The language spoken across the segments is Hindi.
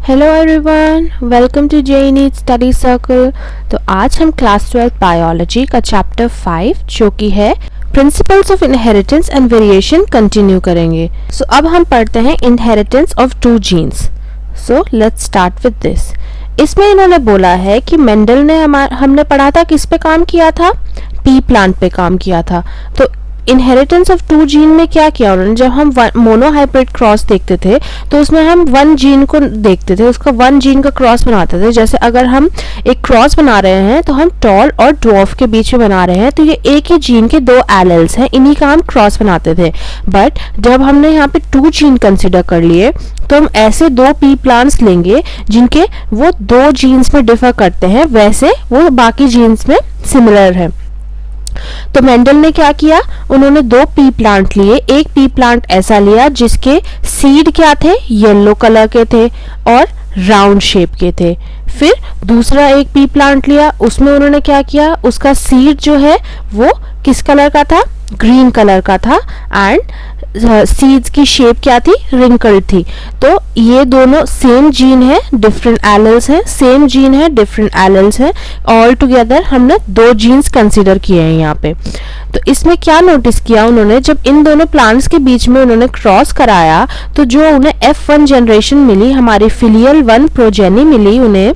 Hello everyone, welcome to J study circle. तो आज हम क्लास 12 बायोलॉजी का चैप्टर 5 जो कि है principles of inheritance and variation continue करेंगे। सो अब हम पढ़ते हैं inheritance of two genes. So let's start with this. इसमें इन्होंने बोला है कि मेंडल ने हमने पढ़ा था किस पे काम किया था, पी प्लांट पे काम किया था। तो इनहेरिटेंस ऑफ टू जीन में क्या किया उन्होंने, जब हम मोनोहाइब्रिड क्रॉस देखते थे तो उसमें हम वन जीन को देखते थे, उसका वन जीन का क्रॉस बनाते थे। जैसे अगर हम एक क्रॉस बना रहे हैं तो हम टॉल और ड्वार्फ के बीच में बना रहे हैं, तो ये एक ही जीन के दो एलेल्स हैं, इन्हीं का हम क्रॉस बनाते थे। बट जब हमने यहाँ पे टू जीन कंसिडर कर लिए तो हम ऐसे दो पी प्लांट्स लेंगे जिनके वो दो जीन्स में डिफर करते हैं, वैसे वो बाकी जीन्स में सिमिलर है। तो मेंडल ने क्या किया, उन्होंने दो पी प्लांट लिए। एक पी प्लांट ऐसा लिया जिसके सीड क्या थे, येलो कलर के थे और राउंड शेप के थे। फिर दूसरा एक पी प्लांट लिया, उसमें उन्होंने क्या किया, उसका सीड जो है वो किस कलर का था, ग्रीन कलर का था एंड सीड्स की शेप क्या थी, रिंकल्ड थी। तो ये दोनों सेम जीन है, डिफरेंट एलेल्स हैं, सेम जीन है, डिफरेंट एलेल्स हैं। ऑल टुगेदर हमने दो जीन्स कंसीडर किए हैं यहाँ पे। तो इसमें क्या नोटिस किया उन्होंने, जब इन दोनों प्लांट्स के बीच में उन्होंने क्रॉस कराया तो जो उन्हें F1 जनरेशन मिली, हमारी फिलियल 1 प्रोजेनी मिली उन्हें,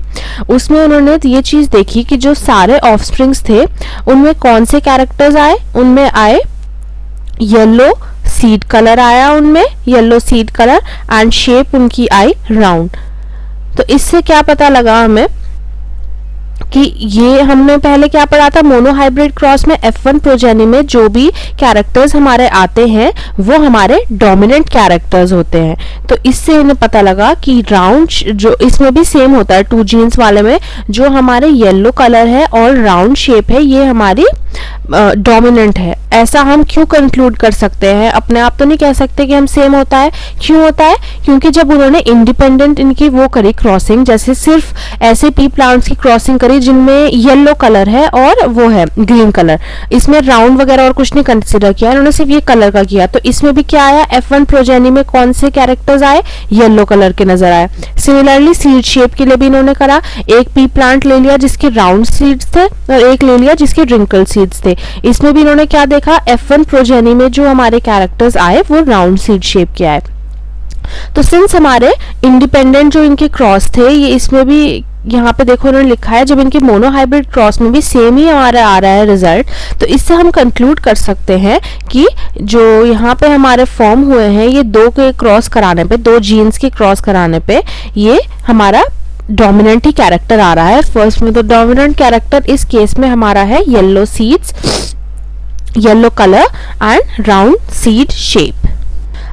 उसमें उन्होंने ये चीज देखी कि जो सारे ऑफस्प्रिंग्स थे उनमें कौन से कैरेक्टर्स आए, उनमें आए येलो सीड कलर आया, उनमें yellow seed colour and shape उनकी आई राउंड। तो इससे क्या पता लगा हमें कि ये हमने पहले क्या पढ़ा था, मोनोहाइब्रिड क्रॉस में F1 प्रोजेनी में जो भी कैरेक्टर्स हमारे आते हैं वो हमारे डोमिनेंट कैरेक्टर्स होते हैं। तो इससे इन्हें पता लगा कि राउंड जो इसमें भी सेम होता है, टू जीन्स वाले में जो हमारे येलो कलर है और राउंड शेप है ये हमारी डोमिनेंट है। ऐसा हम क्यों कंक्लूड कर सकते हैं, अपने आप तो नहीं कह सकते कि हम सेम होता है। क्यों होता है, क्योंकि जब उन्होंने इंडिपेंडेंट इनकी वो करी क्रॉसिंग, जैसे सिर्फ ऐसे पी प्लांट्स की क्रॉसिंग करी जिनमें येलो कलर है और वो है ग्रीन कलर, इसमें राउंड वगैरह और कुछ नहीं कंसिडर किया, उन्होंने सिर्फ ये कलर का किया। तो इसमें भी क्या आया, F1 प्रोजेनी में कौन से कैरेक्टर्स आए, येलो कलर के नजर आए। सिमिलरली सीड शेप के लिए भी इन्होंने करा, एक पी प्लांट ले लिया जिसके राउंड सीड्स थे और एक ले लिया जिसके रिंकल सीड्स थे। इसमें भी इन्होंने क्या देखा, F1 प्रोजेनी में जो हमारे कैरेक्टर्स आए वो राउंड सीड शेप के आए। तो सिंस हमारे इंडिपेंडेंट जो इनके क्रॉस थे, ये इसमें भी यहाँ पे देखो उन्होंने लिखा है, जब इनके मोनोहाइब्रिड क्रॉस में भी सेम ही हमारा आ रहा है रिजल्ट, तो इससे हम कंक्लूड कर सकते हैं कि जो यहाँ पे हमारे फॉर्म हुए हैं ये दो के क्रॉस कराने पे, दो जीन्स के क्रॉस कराने पे ये हमारा डोमिनेंट ही कैरेक्टर आ रहा है फर्स्ट में। तो डोमिनेंट कैरेक्टर इस केस में हमारा है yellow seeds, yellow colour and round seed shape.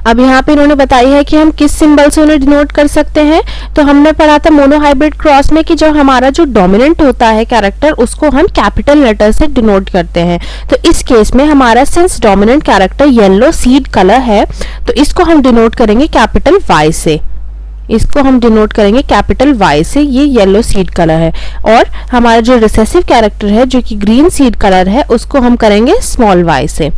अब यहाँ पे इन्होंने बताई है कि हम किस सिंबल से उन्हें डिनोट कर सकते हैं। तो हमने पढ़ा था मोनोहाइब्रिड क्रॉस में कि जो हमारा जो डोमिनेंट होता है कैरेक्टर उसको हम कैपिटल लेटर से डिनोट करते हैं। तो इस केस में हमारा since dominant character yellow seed colour है तो इसको हम डिनोट करेंगे कैपिटल Y से, इसको हम डिनोट करेंगे कैपिटल Y से, ये येलो सीड कलर है। और हमारा जो रिसेसिव कैरेक्टर है जो कि ग्रीन सीड कलर है उसको हम करेंगे स्मॉल y से।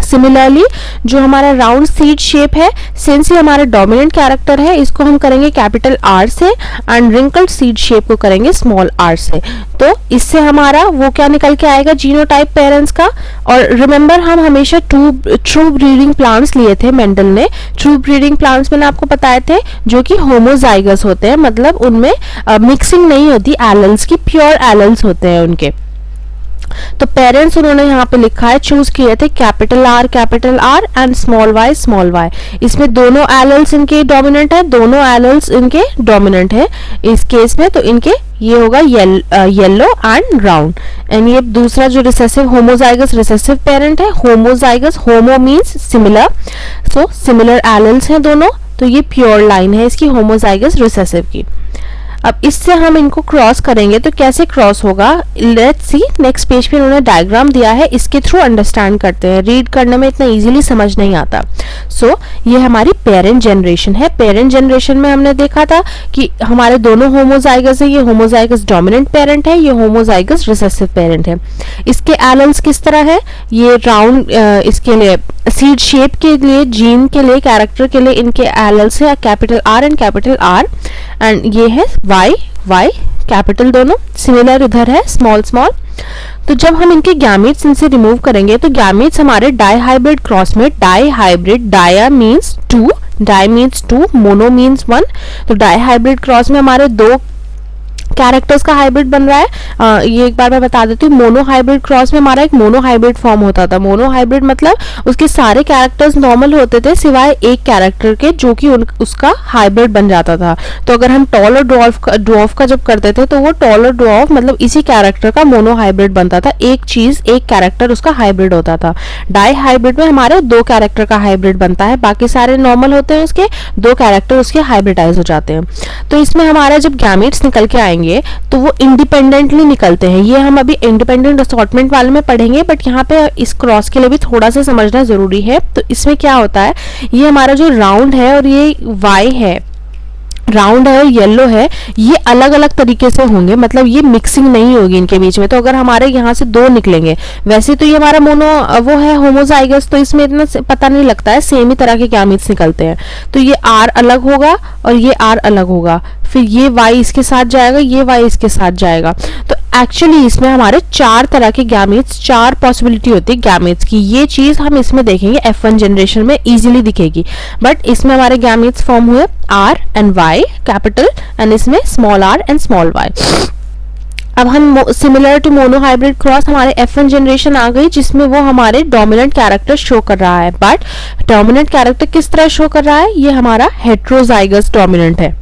सिमिलरली जो हमारा राउंड सीड शेप है, सिंस ये हमारा डोमिनेंट कैरेक्टर है, इसको हम करेंगे कैपिटल R से एंड रिंकल्ड सीड शेप को करेंगे स्मॉल r से। तो इससे हमारा वो क्या निकल के आएगा, जीनोटाइप पेरेंट्स का। और रिमेंबर हम हमेशा ट्रू ब्रीडिंग प्लांट्स लिए थे मेंडल ने। ट्रू ब्रीडिंग प्लांट्स मैंने आपको बताए थे जो कि होमोजाइगस होते हैं, मतलब उनमें मिक्सिंग नहीं होती एलेल्स की, प्योर एलेल्स होते हैं उनके। तो पेरेंट्स उन्होंने यहाँ पे लिखा है, चूज किए थे capital R and small y। इसमें दोनों एलेल्स इनके डोमिनेंट है, दोनों एलेल्स इनके डोमिनेंट है इस केस में। तो इनके ये होगा येलो एंड राउंड। एंड ये दूसरा जो रिसेसिव होमोजाइगस रिसेसिव पेरेंट है, homozygous, homo means similar, so similar alleles हैं दोनों। तो ये प्योर लाइन है इसकी होमोजाइगस रिसेसिव की। अब इससे हम इनको क्रॉस करेंगे तो कैसे क्रॉस होगा, लेट्स सी। नेक्स्ट पेज पे उन्होंने डायग्राम दिया है, इसके थ्रू अंडरस्टैंड करते हैं, रीड करने में इतना इजीली समझ नहीं आता। सो ये हमारी पेरेंट जनरेशन है। पेरेंट जनरेशन में हमने देखा था कि हमारे दोनों होमोजाइगस है, ये होमोजाइगस डोमिनेंट पेरेंट है, ये होमोजाइगस रिसेसिव पेरेंट है। इसके एलेल्स किस तरह है, ये राउंड, इसके लिए सीड शेप के लिए, जीन के लिए, कैरेक्टर के लिए इनके एलेल्स है capital R and capital R and ये है वाई, वाई कैपिटल दोनों, सिमिलर इधर है स्मॉल स्मॉल। तो जब हम इनके गैमेट्स इनसे रिमूव करेंगे तो गैमेट्स हमारे डाईहाइब्रिड क्रॉस में, dihybrid, di means two, di means two, mono means one, तो डाईहाइब्रिड क्रॉस में हमारे दो कैरेक्टर्स का हाइब्रिड बन रहा है। ये एक बार मैं बता देती हूँ, मोनो हाइब्रिड क्रॉस में हमारा एक मोनो हाइब्रिड फॉर्म होता था। मोनो हाइब्रिड मतलब उसके सारे कैरेक्टर्स नॉर्मल होते थे सिवाय एक कैरेक्टर के, जो कि उसका हाइब्रिड बन जाता था। तो अगर हम टॉल और ड्वार्फ का जब करते थे तो वो टॉल और ड्वार्फ मतलब इसी कैरेक्टर का मोनो हाइब्रिड बनता था, एक चीज एक कैरेक्टर उसका हाइब्रिड होता था। डाई हाइब्रिड में हमारे दो कैरेक्टर का हाइब्रिड बनता है, बाकी सारे नॉर्मल होते हैं, उसके दो कैरेक्टर उसके हाइब्रिडाइज हो जाते हैं। तो इसमें हमारा जब गैमेट्स निकल के आएंगे तो वो इंडिपेंडेंटली निकलते हैं। ये हम अभी इंडिपेंडेंट असॉर्टमेंट वाले में पढ़ेंगे, बट यहाँ पे इस क्रॉस के लिए भी थोड़ा सा समझना जरूरी है। तो इसमें क्या होता है, ये हमारा जो राउंड है और ये वाई है, राउंड है और येलो है, ये अलग अलग तरीके से होंगे, मतलब ये मिक्सिंग नहीं होगी इनके बीच में। तो अगर हमारे यहाँ से दो निकलेंगे, वैसे तो ये हमारा मोनो वो है होमोजाइगस, तो इसमें इतना पता नहीं लगता है, सेम ही तरह के गैमेट्स निकलते हैं। तो ये आर अलग होगा और ये आर अलग होगा, फिर ये वाई इसके साथ जाएगा, ये वाई इसके साथ जाएगा। तो एक्चुअली इसमें हमारे चार तरह के गैमेट्स, चार पॉसिबिलिटी होती है गैमेट्स की। ये चीज हम इसमें देखेंगे F1 जनरेशन में इजीली दिखेगी। बट इसमें हमारे गैमेट्स फॉर्म हुए R and Y capital, and इसमें small R and small Y. अब हम similar to mono hybrid cross हमारे F1 जनरेशन आ गई, जिसमें वो हमारे डोमिनेंट कैरेक्टर शो कर रहा है। बट डोमिनेंट कैरेक्टर किस तरह शो कर रहा है, ये हमारा हेट्रोजाइगस डोमिनेंट है।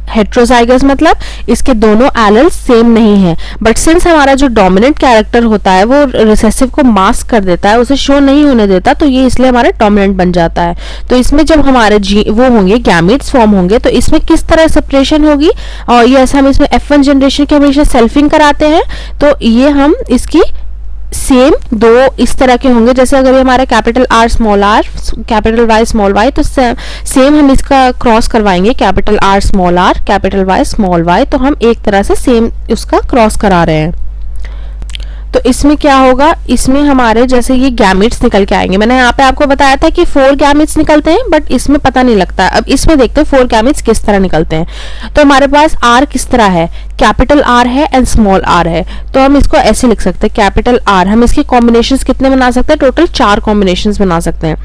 हेट्रोजाइगस मतलब इसके दोनों एलेल्स सेम नहीं है, बट सिंस हमारा जो डोमिनेंट कैरेक्टर होता है वो रिसेसिव को मास्क कर देता है, उसे शो नहीं होने देता, तो ये इसलिए हमारा डोमिनेंट बन जाता है। तो इसमें जब हमारे वो होंगे गैमेट्स फॉर्म होंगे, तो इसमें किस तरह सेपरेशन होगी, और ये ऐसा हम इसमें F1 जनरेशन के हमेशा सेल्फिंग कराते हैं, तो ये हम इसकी सेम दो इस तरह के होंगे। जैसे अगर ये हमारा capital R small r, capital Y small y, तो सेम हम इसका क्रॉस करवाएंगे, capital R small r, capital Y small y, तो हम एक तरह से सेम उसका क्रॉस करा रहे हैं। तो इसमें क्या होगा, इसमें हमारे जैसे ये गैमेट्स निकल के आएंगे। मैंने यहाँ पे आपको बताया था कि 4 गैमेट्स निकलते हैं, बट इसमें पता नहीं लगता। अब इसमें देखते हैं 4 गैमेट्स किस तरह निकलते हैं। तो हमारे पास आर किस तरह है, कैपिटल आर है एंड स्मॉल आर है, तो हम इसको ऐसे लिख सकते हैं कैपिटल आर। हम इसके कॉम्बिनेशंस कितने बना सकते हैं, टोटल 4 कॉम्बिनेशंस बना सकते हैं।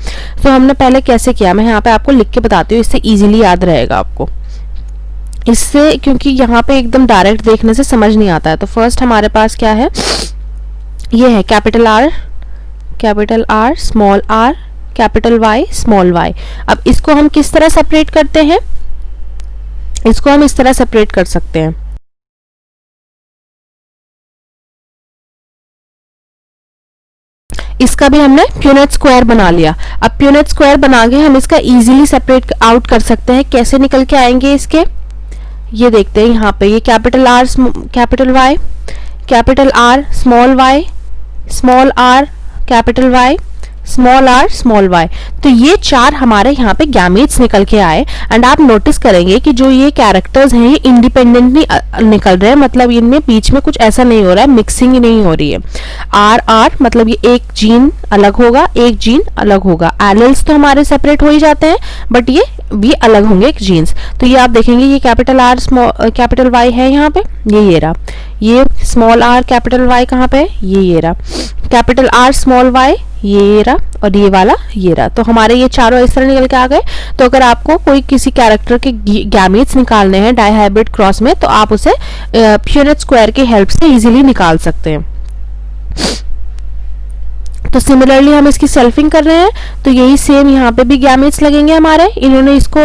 तो हमने पहले कैसे किया, मैं यहाँ पे आपको लिख के बताती हूँ, इससे इजीली याद रहेगा आपको इससे, क्योंकि यहाँ पे एकदम डायरेक्ट देखने से समझ नहीं आता है। तो फर्स्ट हमारे पास क्या है, ये है capital R small r, capital Y small Y. अब इसको हम किस तरह सेपरेट करते हैं, इसको हम इस तरह सेपरेट कर सकते हैं। इसका भी हमने प्यूनेट स्क्वायर बना लिया। अब प्यूनेट स्क्वायर बना के हम इसका इजीली सेपरेट आउट कर सकते हैं। कैसे निकल के आएंगे इसके, ये देखते हैं यहाँ पे, ये capital R capital Y, capital R small y, small r capital Y, small r small y. तो ये 4 हमारे यहाँ पे गैमेट्स निकल के आए। एंड आप नोटिस करेंगे कि जो ये कैरेक्टर्स हैं ये इंडिपेंडेंटली निकल रहे हैं, मतलब इनमें बीच में कुछ ऐसा नहीं हो रहा है, मिक्सिंग नहीं हो रही है। आर आर मतलब ये एक जीन अलग होगा, एक जीन अलग होगा। एलेल्स तो हमारे सेपरेट हो ही जाते हैं, बट ये भी अलग होंगे एक जीन्स। तो ये आप देखेंगे ये कैपिटल आर कैपिटल वाई है यहाँ पे, ये रहा। ये स्मॉल आर कैपिटल वाई कहाँ पे, ये रहा। कैपिटल आर स्मॉल वाई ये रहा, और ये वाला ये रहा। तो हमारे ये चारों इस तरह निकल के आ गए। तो अगर आपको कोई किसी कैरेक्टर के गैमेट्स निकालने हैं डाईहाइब्रिड क्रॉस में, तो आप उसे प्यूनेट स्क्वायर की हेल्प से इजीली निकाल सकते हैं। तो सिमिलरली हम इसकी सेल्फिंग कर रहे हैं, तो यही सेम यहाँ पे भी गैमेट्स लगेंगे हमारे। इन्होंने इसको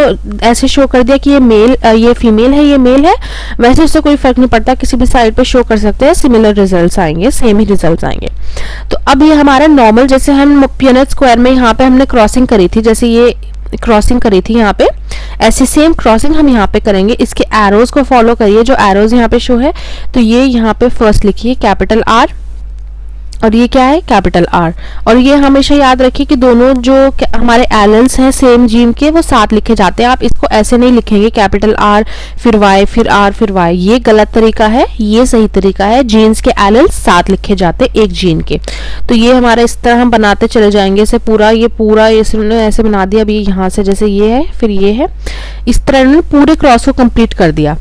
ऐसे शो कर दिया कि ये मेल, ये फीमेल है, ये मेल है। वैसे उससे कोई फर्क नहीं पड़ता, किसी भी साइड पे शो कर सकते हैं, सिमिलर रिजल्ट्स आएंगे, सेम ही रिजल्ट्स आएंगे। तो अब ये हमारा नॉर्मल, जैसे हम प्यूनेट स्क्वायर में यहाँ पे हमने क्रॉसिंग करी थी, जैसे ये क्रॉसिंग करी थी यहाँ पे, ऐसी सेम क्रॉसिंग हम यहाँ पे करेंगे। इसके एरोज को फॉलो करिए, जो एरोज यहाँ पे शो है। तो ये यहाँ पे फर्स्ट लिखिए कैपिटल आर, और ये क्या है, कैपिटल R। और ये हमेशा याद रखिए कि दोनों जो हमारे एलेल्स हैं सेम जीन के वो साथ लिखे जाते हैं। आप इसको ऐसे नहीं लिखेंगे कैपिटल R फिर Y फिर R फिर Y, ये गलत तरीका है, ये सही तरीका है। जीन्स के एलेल्स साथ लिखे जाते हैं एक जीन के। तो ये हमारा इस तरह हम बनाते चले जाएंगे, इसे पूरा इन्होंने ऐसे बना दिया। अभी यहाँ से जैसे ये है फिर ये है, इस तरह इन्होंने पूरे क्रॉस को कंप्लीट कर दिया।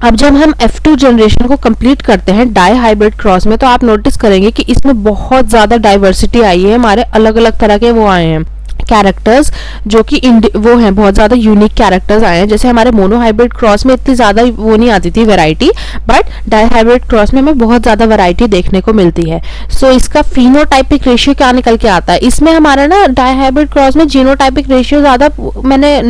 अब जब हम F2 जनरेशन को कंप्लीट करते हैं डाई हाइब्रिड क्रॉस में, तो आप नोटिस करेंगे कि इसमें बहुत ज़्यादा डाइवर्सिटी आई है, हमारे अलग अलग तरह के वो आए हैं कैरेक्टर्स, जो कि वो हैं बहुत ज़्यादा यूनिक कैरेक्टर्स आए हैं। जैसे हमारे मोनो हाइब्रिड क्रॉस में इतनी ज़्यादा वो नहीं आती थी variety, but dihybrid cross में हमें बहुत ज़्यादा वैरायटी देखने को मिलती है। सो इसका फिनोटाइपिक रेशियो क्या निकल के आता है, इसमें हमारा ना डाई हाइब्रिड क्रॉस में जीनोटाइपिक रेशियो ज़्यादा मैंने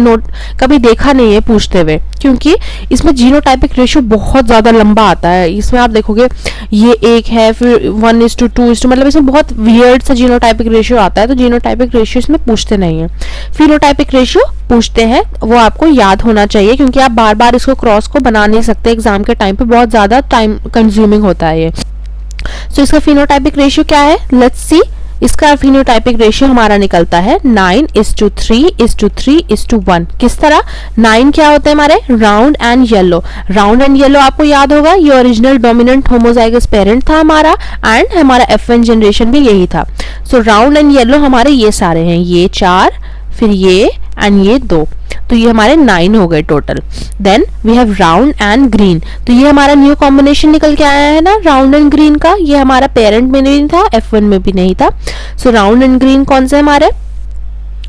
कभी देखा नहीं है पूछते हुए, क्योंकि इसमें जीनोटाइपिक रेशियो बहुत ज़्यादा लंबा आता है। इसमें आप देखोगे ये 1 है फिर 1:2:2, मतलब इसमें बहुत वियर्ड सा जीनोटाइपिक रेशियो आता है। तो जीनोटाइपिक रेशियो इसमें पूछते नहीं है, फिनोटाइपिक रेशियो पूछते हैं। वो आपको याद होना चाहिए, क्योंकि आप बार बार इसको क्रॉस को बना नहीं सकते एग्जाम के टाइम पे, बहुत ज़्यादा टाइम कंज्यूमिंग होता है ये। सो इसका फिनोटाइपिक रेशियो क्या है, लेट्स सी। इसका फिनोटाइपिक रेशियो हमारा निकलता है 9:3:3:1। किस तरह, 9 क्या होते हैं हमारे, round and yellow. Round and yellow आपको याद होगा, ये ओरिजिनल डोमिनेंट होमोजाइगस पेरेंट था हमारा, एंड हमारा F1 जनरेशन भी यही था। सो राउंड एंड येलो हमारे ये सारे हैं, ये 4 फिर ये एंड ये 2, तो ये हमारे 9 हो गए total. Then we have round and green, तो ये हमारा न्यू कॉम्बिनेशन निकल के आया है ना राउंड एंड ग्रीन का। ये हमारा पेरेंट में नहीं था, F1 में भी नहीं था। सो राउंड एंड ग्रीन कौन से हमारे,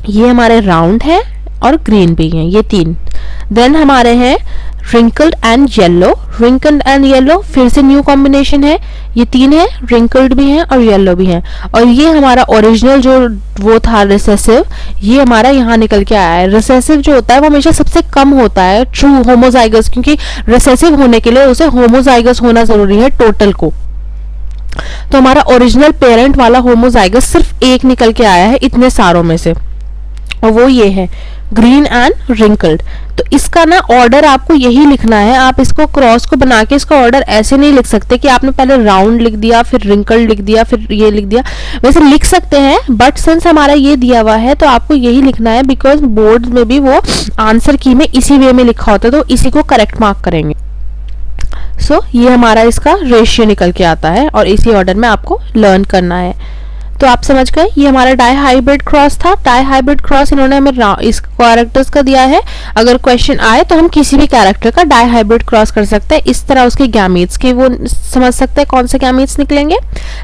ये हमारे राउंड है और ग्रीन भी हैं, ये 3। देन हमारे हैं wrinkled and yellow. Wrinkled and yellow फिर से न्यू कॉम्बिनेशन है, ये 3 है, रिंकल्ड भी हैं और येलो भी हैं। और ये हमारा ओरिजिनल जो वो था रिसेसिव, ये हमारा यहाँ निकल के आया है। रिसेसिव जो होता है वो हमेशा सबसे कम होता है ट्रू होमोजाइगस, क्योंकि रिसेसिव होने के लिए उसे होमोजाइगस होना जरूरी है टोटल को। तो हमारा ओरिजिनल पेरेंट वाला होमोजाइगस सिर्फ 1 निकल के आया है इतने सारों में से, और वो ये है ग्रीन एंड रिंकल्ड। तो इसका ना ऑर्डर आपको यही लिखना है, आप इसको क्रॉस को बना के इसका ऑर्डर ऐसे नहीं लिख सकते कि आपने पहले राउंड लिख दिया फिर रिंकल्ड लिख दिया फिर ये लिख दिया। वैसे लिख सकते हैं, बट सिंस हमारा ये दिया हुआ है तो आपको यही लिखना है, बिकॉज बोर्ड में भी वो आंसर की में इसी वे में लिखा होता है, तो इसी को करेक्ट मार्क करेंगे। सो ये हमारा इसका रेशियो निकल के आता है और इसी ऑर्डर में आपको लर्न करना है। तो आप समझ गए, ये हमारा डाई हाइब्रिड क्रॉस था। डाई हाइब्रिड क्रॉस इन्होंने हमें इस कैरेक्टर्स का दिया है, अगर क्वेश्चन आए तो हम किसी भी कैरेक्टर का डाई हाइब्रिड क्रॉस कर सकते हैं। इस तरह उसके गैमीट्स के वो समझ सकते हैं कौन से गैमीट्स निकलेंगे।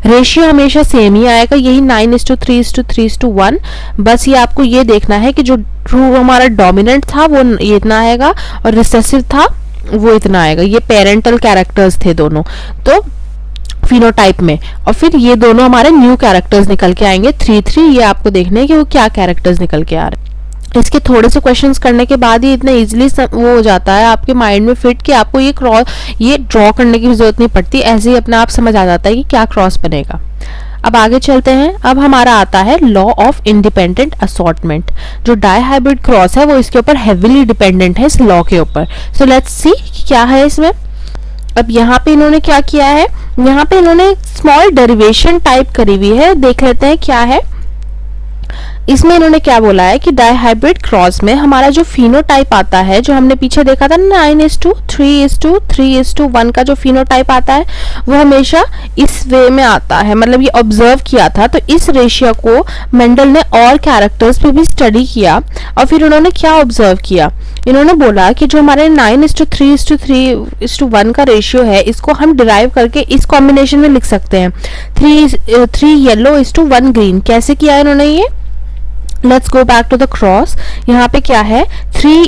रेशियो हमेशा सेम ही आएगा, यही 9:3:3:1। बस ये आपको ये देखना है कि जो ट्रू हमारा डोमिनेंट था वो ये इतना आएगा और रिसेसिव था वो इतना आएगा। ये पेरेंटल कैरेक्टर्स थे दोनों तो फिनोटाइप में, और फिर ये दोनों हमारे न्यू कैरेक्टर्स निकल के आएंगे 3:3। ये आपको देखना है कि वो क्या कैरेक्टर्स निकल के आ रहे हैं। इसके थोड़े से क्वेश्चंस करने के बाद ही इतना इजीली वो हो जाता है आपके माइंड में फिट कि आपको ये ड्रॉ करने की जरूरत नहीं पड़ती, ऐसे ही अपने आप समझ आ जाता है कि क्या क्रॉस बनेगा। अब आगे चलते हैं। अब हमारा आता है लॉ ऑफ इंडिपेंडेंट असॉर्टमेंट। जो डाई हाइब्रिड क्रॉस है वो इसके ऊपर हेविली डिपेंडेंट है, इस लॉ के ऊपर। सो लेट्स सी क्या है इसमें। अब यहाँ पे इन्होंने क्या किया है, यहाँ पे इन्होंने स्मॉल डेरिवेशन टाइप करी हुई है, देख लेते हैं क्या है। इसमें इन्होंने क्या बोला है कि डाई हाइब्रिड क्रॉस में हमारा जो फिनोटाइप आता है, जो हमने पीछे देखा था 9:3:3:1 का जो फिनोटाइप आता है वो हमेशा इस वे में आता है, मतलब ये ऑब्जर्व किया था। तो इस रेशियो को मेंडल ने और कैरेक्टर्स पे भी स्टडी किया और फिर उन्होंने क्या ऑब्जर्व किया, इन्होंने बोला कि जो हमारे 9:3:3:1 का रेशियो है इसको हम डिराइव करके इस कॉम्बिनेशन में लिख सकते हैं 3 येलो:1 ग्रीन। कैसे किया है इन्होंने ये, let's go back to the cross. यहाँ पे क्या है 3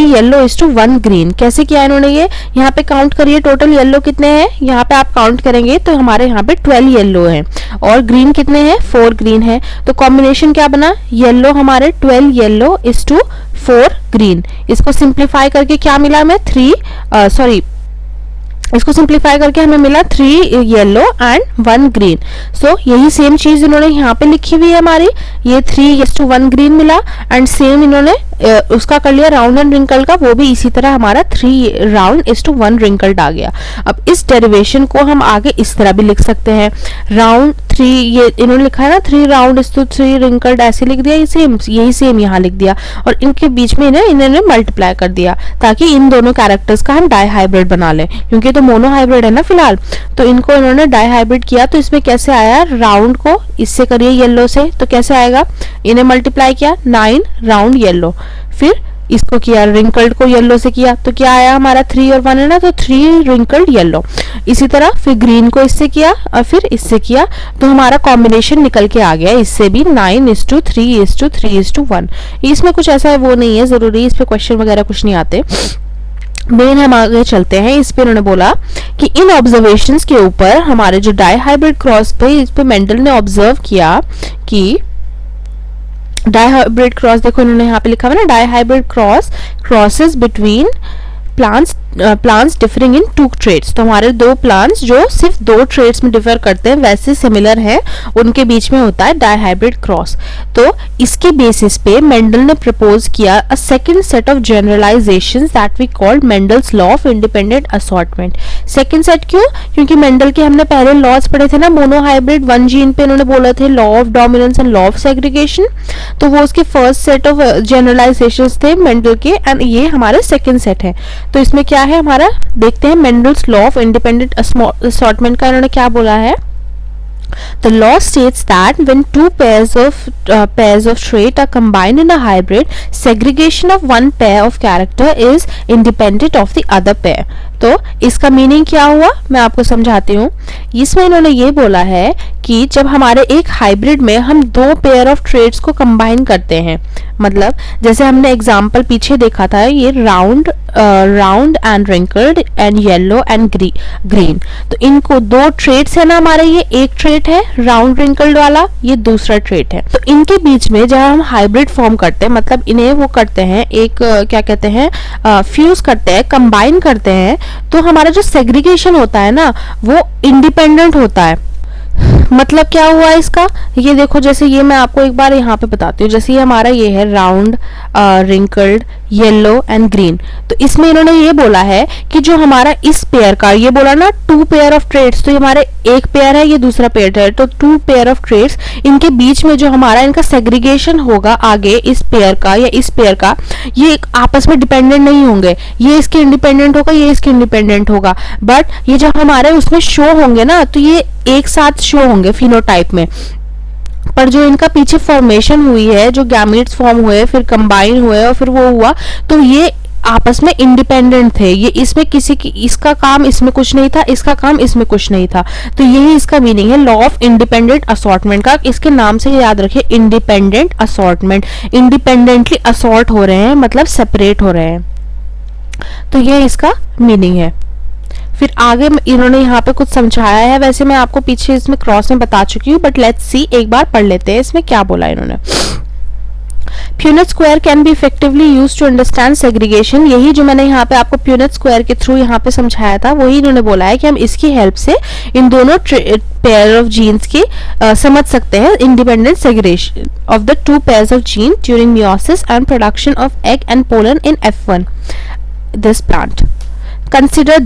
येलो:1 ग्रीन। कैसे किया इन्होंने ये, यहाँ पे काउंट करिए टोटल येलो कितने हैं, यहाँ पे आप काउंट करेंगे तो हमारे यहाँ पे 12 येलो हैं और ग्रीन कितने हैं 4 ग्रीन है। तो कॉम्बिनेशन क्या बना, येलो हमारे 12 येलो:4 ग्रीन। इसको सिंप्लीफाई करके क्या मिला हमें इसको सिंप्लीफाई करके हमें मिला 3 येलो एंड 1 ग्रीन। सो यही सेम चीज इन्होंने यहाँ पे लिखी हुई है हमारी, ये 3:1 ग्रीन मिला एंड सेम इन्होंने उसका कर लिया राउंड एंड रिंकल का, वो भी इसी तरह हमारा 3 राउंड इज टू 1 रिंकल्ड आ गया। अब इस डेरिवेशन को हम आगे इस तरह भी लिख सकते हैं, राउंड 3, ये इन्होंने लिखा है ना 3 राउंड इज टू 3 रिंकल्ड, ऐसे लिख दिया, यही सेम यहाँ लिख दिया, और इनके बीच में इन्होंने मल्टीप्लाई कर दिया ताकि इन दोनों कैरेक्टर्स का हम डाई हाइब्रिड बना लें, क्योंकि तो मोनो हाइब्रिड है ना फिलहाल, तो इनको इन्होंने डाई हाइब्रिड किया। तो इसमें कैसे आया, राउंड को इससे करिए येलो से, तो कैसे आएगा, इन्हें मल्टीप्लाई किया 9 राउंड येलो, फिर इसको किया रिंकल्ड को येलो से किया, तो क्या आया हमारा 3 और 1 है ना, तो 3 रिंकल्ड येलो। इसी तरह फिर ग्रीन को इससे किया और फिर इससे किया, तो हमारा कॉम्बिनेशन निकल के आ गया इससे भी 9:3:3:1। इसमें कुछ ऐसा है वो नहीं है जरूरी, इस पे क्वेश्चन वगैरह कुछ नहीं आते। मेन हम आगे चलते हैं। इस पे उन्होंने बोला कि इन ऑब्जर्वेशंस के ऊपर हमारे जो डाई हाइब्रिड क्रॉस पे, इस पे मेंडल ने ऑब्जर्व किया कि डाई हाइब्रिड क्रॉस, देखो इन्होंने यहाँ पे लिखा हुआ ना, dihybrid crosses between plants differing in 2 traits. तो हमारे 2 प्लांट्स जो सिर्फ 2 ट्रेट्स में डिफर करते हैं, वैसे सिमिलर है, उनके बीच में होता है डाई हाइब्रिड क्रॉस। तो इसके बेसिस पे मेंडल ने प्रपोज किया a second set of generalizations that we called Mendel's law of independent assortment. Second set क्यों, क्योंकि मेंडल के हमने पहले लॉज पढ़े थे ना, मोनो हाइब्रिड 1 जीन पे इन्होंने बोला थे law of dominance and law of segregation, तो वो उसके फर्स्ट सेट ऑफ जनरलाइजेशंस थे मेंडल के, एंड ये हमारे सेकंड सेट है। तो इसमें क्या है हमारा, देखते हैं Mendel's law of independent assortment का इन्होंने क्या बोला है। The law states that when 2 pairs of trait are combined in a hybrid, segregation of one pair of character is independent of the other pair. तो इसका मीनिंग क्या हुआ, मैं आपको समझाती हूँ। इसमें इन्होंने ये बोला है कि जब हमारे एक हाइब्रिड में हम 2 पेयर ऑफ ट्रेट्स को कंबाइन करते हैं, मतलब जैसे हमने एग्जांपल पीछे देखा था, ये round and wrinkled and yellow and green, तो इनको 2 ट्रेट्स है ना हमारे, ये एक ट्रेट है राउंड रिंकल्ड वाला, ये दूसरा ट्रेट है। तो इनके बीच में जब हम हाइब्रिड फॉर्म करते हैं, मतलब इन्हें वो करते हैं एक क्या कहते हैं, फ्यूज करते हैं, कंबाइन करते हैं, तो हमारा जो सेग्रीगेशन होता है ना वो इंडिपेंडेंट होता है। मतलब क्या हुआ इसका, ये देखो, जैसे ये मैं आपको एक बार यहाँ पे बताती हूँ, जैसे ये हमारा ये है round wrinkled yellow and green, तो इसमें इन्होंने ये बोला है कि जो हमारा इस पेयर का, ये बोला ना 2 पेयर ऑफ ट्रेट्स, तो ये हमारे एक पेयर है, ये दूसरा पेयर है, तो 2 पेयर ऑफ ट्रेट्स, इनके बीच में जो हमारा इनका सेग्रीगेशन होगा आगे इस पेयर का या इस पेयर का, ये आपस में डिपेंडेंट नहीं होंगे, ये इसके इंडिपेंडेंट होगा, ये इसके इंडिपेंडेंट होगा, बट ये जब हमारे उसमें शो होंगे ना, तो ये एक साथ शो होंगे फिनोटाइप में। पर जो इनका पीछे फॉर्मेशन हुई है, जो गैमीट्स फॉर्म हुए, फिर कंबाइन हुए और फिर वो हुआ, तो ये आपस में इंडिपेंडेंट थे, ये इसमें किसी की, इसका काम इसमें कुछ नहीं था, इसका काम इसमें कुछ नहीं था। तो यही इसका मीनिंग है लॉ ऑफ इंडिपेंडेंट असॉर्टमेंट का। इसके नाम से याद रखिए, इंडिपेंडेंट असॉर्टमेंट, इंडिपेंडेंटली असॉर्ट हो रहे हैं, मतलब सेपरेट हो रहे हैं, तो ये इसका मीनिंग है। फिर आगे इन्होंने यहाँ पे कुछ समझाया है, वैसे मैं आपको पीछे इसमें क्रॉस में बता चुकी हूँ, बट लेट्स सी, एक बार पढ़ लेते हैं इसमें क्या बोला इन्होंने। Punnett square can be effectively used to understand segregation. यही जो मैंने यहाँ पे आपको प्यूनेट स्क्वायर के थ्रू यहाँ पे समझाया था, वही इन्होंने बोला है कि हम इसकी हेल्प से इन दोनों पेयर ऑफ जीन्स की समझ सकते हैं independent segregation of the 2 pairs of gene during meiosis and production of egg and pollen in F1 this plant. Consider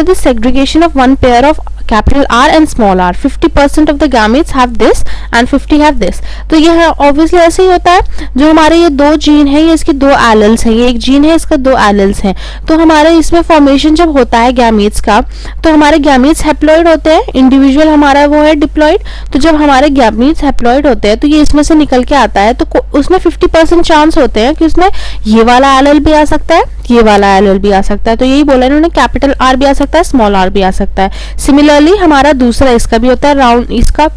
the segregation of one pair of capital R and small r. 50% of the gametes have this and 50 have this. तो यह ऑब्वियसली ऐसे ही होता है, जो हमारे ये 2 जीन है, ये इसके 2 एलेल्स हैं, ये एक जीन है, इसका 2 एलेल्स हैं, तो हमारे इसमें फॉर्मेशन जब होता है गैमीट्स का, तो हमारे गैमीट्स हैप्लॉइड होते हैं, इंडिविजुअल हमारा वो है डिप्लॉइड। तो जब हमारे गैमीट्स हैप्लॉइड होते हैं, तो ये इसमें से निकल के आता है, तो उसमें 50% चांस होते हैं कि उसमें ये वाला एलेल भी आ सकता है, ये वाला एलेल भी आ सकता है। तो यही बोला इन्होंने, कैपिटल R भी आ सकता है, स्मॉल r भी आ सकता है। सिमिलरली हमारा दूसरा इसका भी होता है राउंड, इसका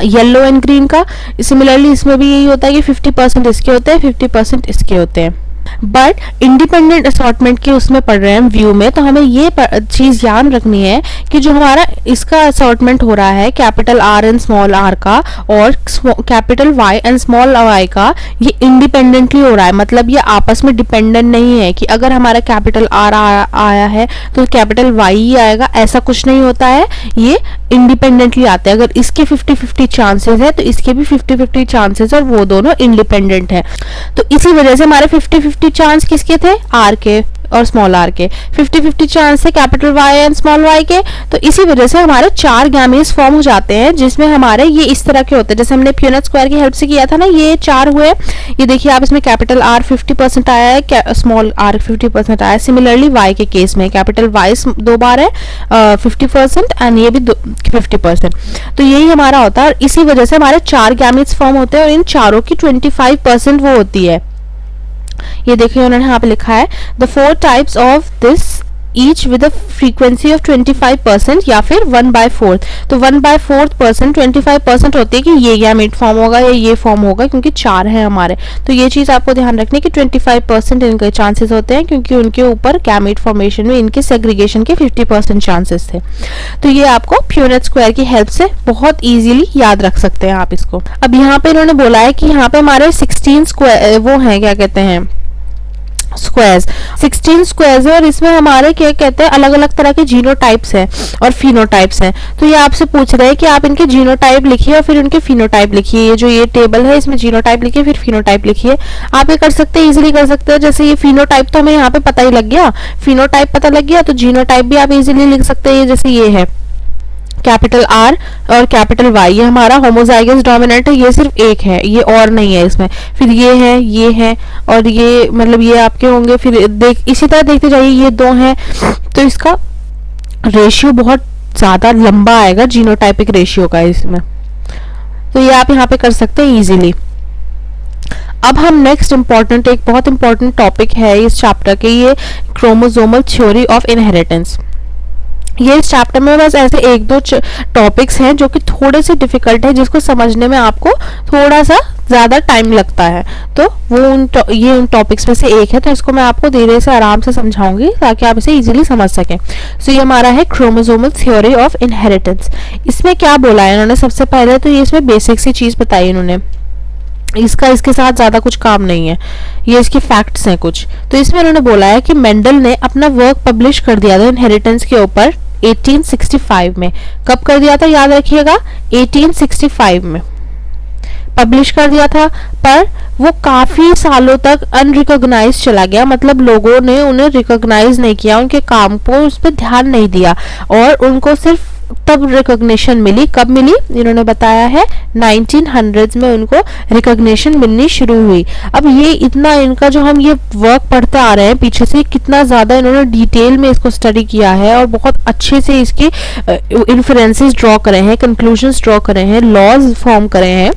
येलो एंड ग्रीन का, सिमिलरली इसमें भी यही होता है कि 50% इसके होते हैं, 50% इसके होते हैं। बट इंडिपेंडेंट असॉर्टमेंट के उसमें पढ़ रहे हैं हम व्यू में, तो हमें ये चीज याद रखनी है कि जो हमारा इसका असॉर्टमेंट हो रहा है capital R and small r का और capital Y and small y का, ये इंडिपेंडेंटली हो रहा है, मतलब ये आपस में डिपेंडेंट नहीं है कि अगर हमारा कैपिटल आर आया है तो कैपिटल वाई ही आएगा, ऐसा कुछ नहीं होता है, ये इंडिपेंडेंटली आते हैं। अगर इसके 50-50 चांसेस है तो इसके भी 50-50 चांसेस, और वो दोनों इंडिपेंडेंट है। तो इसी वजह से हमारे 50-50 चांस किसके थे, आर के और स्मॉल आर के, 50-50 चांस है capital Y and small y के। तो इसी वजह से हमारे 4 गैमीट्स फॉर्म हो जाते हैं, जिसमें हमारे ये इस तरह के होते हैं, जैसे हमने प्यूनेट स्क्वायर की हेल्प से किया था ना, ये 4 हुए। ये देखिए आप, इसमें कैपिटल आर 50% आया है, स्मॉल आर 50% आया है। सिमिलरली वाई के केस में कैपिटल वाई 2 बार है 50% एंड ये भी 50%। तो यही हमारा होता है, और इसी वजह से हमारे 4 गैमीट्स फॉर्म होते हैं, और इन चारों की 25% वो होती है। ये देखिए उन्होंने यहाँ पे लिखा है the 4 types of this each with a frequency of 25%, या फिर 1/4। तो 1/4% 25% होती है कि ये गैमेट फॉर्म होगा या ये फॉर्म होगा, क्योंकि 4 हैं हमारे। तो ये चीज आपको ध्यान रखनी कि 25% इनके चांसेस होते हैं, क्योंकि उनके ऊपर गैमेट फॉर्मेशन में इनके सेग्रीगेशन के 50% चांसेस थे। तो ये आपको प्यूनेट स्क्वायर की हेल्प से बहुत इजीली याद रख सकते हैं आप इसको। अब यहाँ पे इन्होंने बोला है कि यहाँ पे हमारे 16 स्क्वायर वो हैं, क्या कहते हैं, स्क्वायर्स, 16 स्क्वायर्स है, और इसमें हमारे क्या कहते हैं, अलग अलग तरह के जीनोटाइप्स हैं और फिनोटाइप्स हैं। तो ये आपसे पूछ रहे हैं कि आप इनके जीनोटाइप लिखिए और फिर उनके फिनोटाइप लिखिए। ये जो ये टेबल है इसमें जीनोटाइप लिखिए फिर फिनोटाइप लिखिए। आप ये कर सकते हैं, इजीली कर सकते हैं। जैसे ये फिनोटाइप तो हमें यहाँ पे पता ही लग गया, फिनोटाइप पता लग गया, तो जीनोटाइप भी आप इजीली लिख सकते हैं। जैसे ये है कैपिटल आर और कैपिटल वाई, ये हमारा होमोजाइगस डोमिनेंट है, ये सिर्फ एक है, ये और नहीं है इसमें। फिर ये है और ये मतलब ये आपके होंगे। फिर इसी तरह देखते जाइए, ये 2 हैं, तो इसका रेशियो बहुत ज्यादा लंबा आएगा जीनोटाइपिक रेशियो का इसमें। तो ये आप यहाँ पे कर सकते हैं इजीली। अब हम नेक्स्ट एक बहुत इंपॉर्टेंट टॉपिक है इस चैप्टर के, ये क्रोमोसोमल थ्योरी ऑफ इनहेरिटेंस। ये इस चैप्टर में बस ऐसे 1-2 टॉपिक्स हैं जो कि थोड़े से डिफिकल्ट है, जिसको समझने में आपको थोड़ा सा ज्यादा टाइम लगता है। तो वो ये उन टॉपिक्स में से एक है, तो इसको मैं आपको धीरे से आराम से समझाऊंगी ताकि आप इसे इजीली समझ सकें। सो ये हमारा है क्रोमोसोमल थ्योरी ऑफ इनहेरिटेंस। इसमें क्या बोला है इन्होंने, सबसे पहले तो ये इसमें बेसिक सी चीज बताई इन्होंने, इसके साथ ज्यादा कुछ काम नहीं है, ये इसके फैक्ट्स हैं कुछ। तो इसमें उन्होंने बोला है कि मेंडल ने अपना वर्क पब्लिश कर दिया था इनहेरिटेंस के ऊपर 1865 में। कब कर दिया था, याद रखिएगा, 1865 में पब्लिश कर दिया था, पर वो काफी सालों तक अनरिकॉग्नाइज चला गया, मतलब लोगों ने उन्हें रिकॉग्नाइज नहीं किया, उनके काम को उस पर ध्यान नहीं दिया, और उनको सिर्फ तब रिकॉग्निशन मिली, कब मिली इन्होंने बताया है 1900s में उनको रिकॉग्निशन मिलनी शुरू हुई। अब ये इतना इनका जो हम ये वर्क पढ़ते आ रहे हैं पीछे से, कितना ज्यादा इन्होंने डिटेल में इसको स्टडी किया है और बहुत अच्छे से इसके इन्फ्रेंसेस ड्रॉ करे हैं, कंक्लूजन्स ड्रॉ करे हैं, लॉज फॉर्म करे हैं,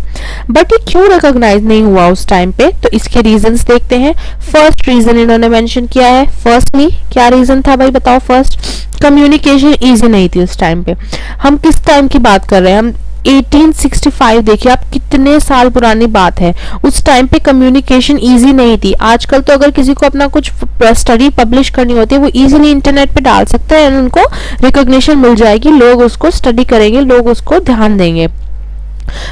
बट ये क्यों रिकॉग्नाइज नहीं हुआ उस टाइम पे, तो इसके रीजंस देखते हैं। फर्स्ट रीजन इन्होंने मेंशन किया है, फर्स्टली क्या रीजन था भाई बताओ, फर्स्ट कम्युनिकेशन इजी नहीं थी उस टाइम पे। हम किस टाइम की बात कर रहे हैं, हम 1865, देखिए आप कितने साल पुरानी बात है। उस टाइम पे कम्युनिकेशन इजी नहीं थी। आजकल तो अगर किसी को अपना कुछ स्टडी पब्लिश करनी होती है वो इजीली इंटरनेट पे डाल सकते हैं, उनको रिकॉग्निशन मिल जाएगी, लोग उसको स्टडी करेंगे, लोग उसको ध्यान देंगे।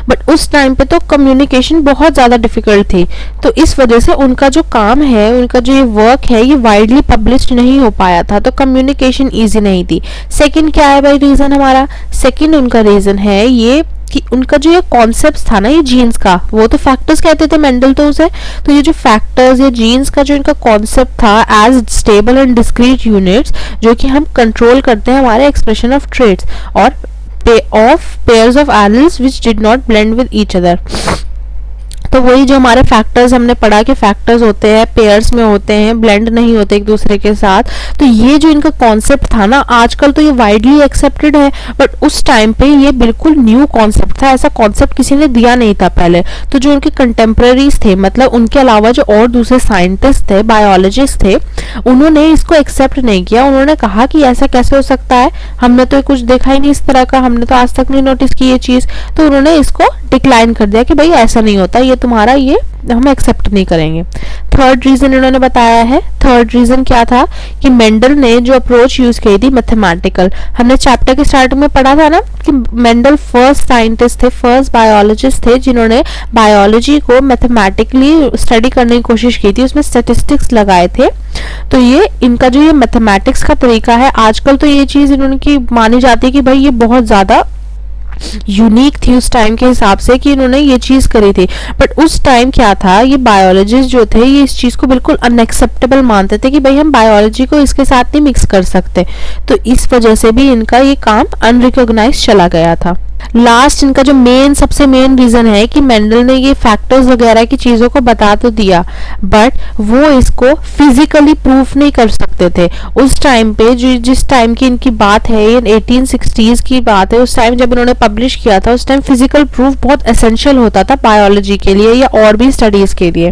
बट उस टाइम पे तो कम्युनिकेशन बहुत ज्यादा डिफिकल्ट थी, तो इस वजह से उनका जो काम है, उनका जो ये वर्क है, ये वाइडली पब्लिश नहीं हो पाया था, तो कम्युनिकेशन इजी नहीं थी। सेकंड क्या है भाई रीजन हमारा, सेकंड उनका रीजन है ये कि उनका जो ये कॉन्सेप्ट था ना ये जीन्स का, वो तो फैक्टर्स कहते थे मेंडल तो उसे, तो ये जो फैक्टर्स या जीन्स का जो इनका कॉन्सेप्ट था as stable and discrete units, जो कि हम कंट्रोल करते हैं हमारे एक्सप्रेशन ऑफ ट्रेट्स और of pairs of alleles which did not blend with each other। तो वही जो हमारे फैक्टर्स हमने पढ़ा कि फैक्टर्स होते हैं, पेयर्स में होते हैं, ब्लेंड नहीं होते एक दूसरे के साथ, तो ये जो इनका कॉन्सेप्ट था ना, आजकल तो ये वाइडली एक्सेप्टेड है, बट उस टाइम पे ये बिल्कुल न्यू कॉन्सेप्ट था, ऐसा कॉन्सेप्ट किसी ने दिया नहीं था पहले। तो जो उनके कंटेम्प्रेरीज थे, मतलब उनके अलावा जो और दूसरे साइंटिस्ट थे, बायोलॉजिस्ट थे, उन्होंने इसको एक्सेप्ट नहीं किया। उन्होंने कहा कि ऐसा कैसे हो सकता है, हमने तो कुछ देखा ही नहीं इस तरह का, हमने तो आज तक नहीं नोटिस की ये चीज। तो उन्होंने इसको डिक्लाइन कर दिया कि भाई ऐसा नहीं होता, ये तुम्हारा ये हम एक्सेप्ट नहीं करेंगे। थर्ड रीजन इन्होंने बताया है। थर्ड रीजन क्या था कि मेंडल ने जो अप्रोच यूज की थी मैथमेटिकल, हमने चैप्टर के स्टार्ट में पढ़ा था ना कि मेंडल फर्स्ट साइंटिस्ट थे, फर्स्ट बायोलॉजिस्ट थे जिन्होंने बायोलॉजी को मैथमेटिकली स्टडी करने की कोशिश की थी, उसमें स्टैटिस्टिक्स लगाए थे। तो ये इनका जो ये मैथमेटिक्स का तरीका है, आजकल तो ये चीज इन्होंने की मानी जाती है कि भाई ये बहुत ज्यादा यूनिक थी उस टाइम के हिसाब से कि इन्होंने ये चीज करी थी। बट उस टाइम क्या था, ये बायोलॉजिस्ट जो थे ये इस चीज को बिल्कुल अनएक्सेप्टेबल मानते थे कि भाई हम बायोलॉजी को इसके साथ नहीं मिक्स कर सकते। तो इस वजह से भी इनका ये काम अनरिकॉग्नाइज चला गया था। लास्ट इनका जो सबसे मेन रीजन है कि मेंडल ने ये फैक्टर्स वगैरह की चीजों को बता तो दिया, बट वो इसको फिजिकली प्रूफ नहीं कर सकते थे। उस टाइम पे जिस टाइम की इनकी बात है, ये 1860s की बात है, उस टाइम जब इन्होंने पब्लिश किया था उस टाइम फिजिकल प्रूफ बहुत एसेंशियल होता था बायोलॉजी के लिए या और भी स्टडीज के लिए।